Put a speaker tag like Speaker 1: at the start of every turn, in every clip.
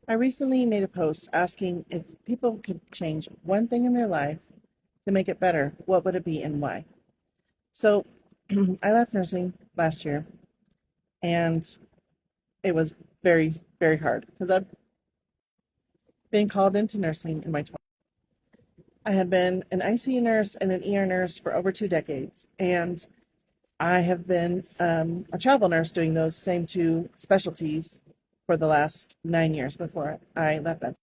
Speaker 1: I recently made a post asking if people could change one thing in their life to make it better, what would it be and why? So I left nursing last year and it was very, very hard because I'd been called into nursing in my 20s. I had been an ICU nurse and an ER nurse for over 2 decades. And I have been a travel nurse doing those same two specialties for the last 9 years before I left Bedside.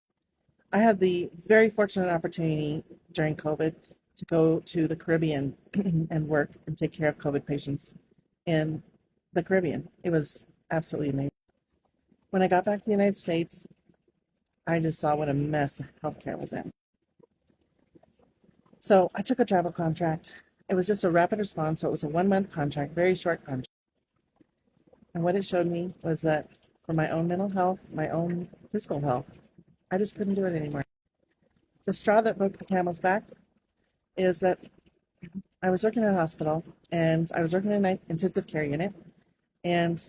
Speaker 1: I had the very fortunate opportunity during COVID to go to the Caribbean and work and take care of COVID patients in the Caribbean. It was absolutely amazing. When I got back to the United States, I just saw what a mess healthcare was in. So I took a travel contract. It was just a rapid response, so it was a 1 month contract, very short contract. And what it showed me was that for my own mental health, my own physical health, I just couldn't do it anymore. The straw that broke the camel's back is that I was working in a hospital and I was working in an intensive care unit. And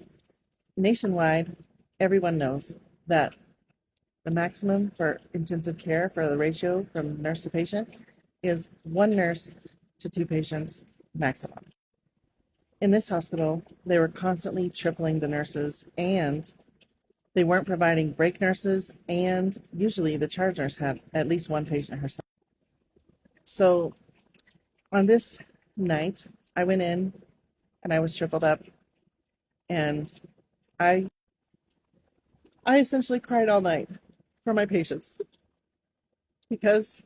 Speaker 1: nationwide, everyone knows that the maximum for intensive care for the ratio from nurse to patient is one nurse to two patients maximum. In this hospital, they were constantly tripling the nurses and they weren't providing break nurses, and usually the charge nurse had at least one patient herself. So on this night, I went in and I was tripled up, and I I essentially cried all night for my patients because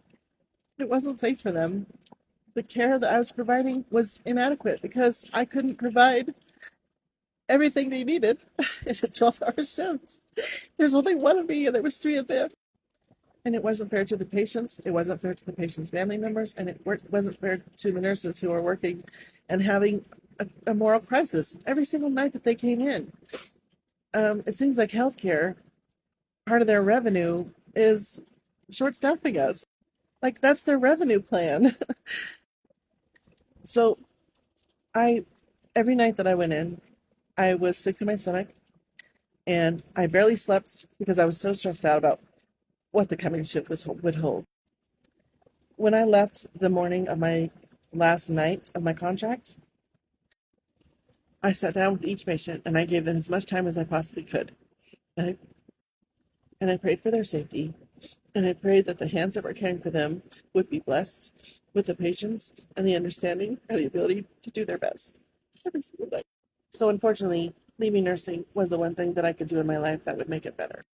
Speaker 1: it wasn't safe for them. The care that I was providing was inadequate because I couldn't provide everything they needed in a 12-hour shift. There's only one of me and there was three of them. And it wasn't fair to the patients, it wasn't fair to the patients' family members, and it wasn't fair to the nurses who are working and having a moral crisis every single night that they came in. It seems like healthcare, part of their revenue is short staffing us. Like that's their revenue plan. So I, every night that I went in, I was sick to my stomach and I barely slept because I was so stressed out about what the coming shift would hold. When I left the morning of my last night of my contract, I sat down with each patient and I gave them as much time as I possibly could. And I, and I prayed for their safety. And I prayed that the hands that were caring for them would be blessed with the patience and the understanding and the ability to do their best every single day. So unfortunately, leaving nursing was the one thing that I could do in my life that would make it better.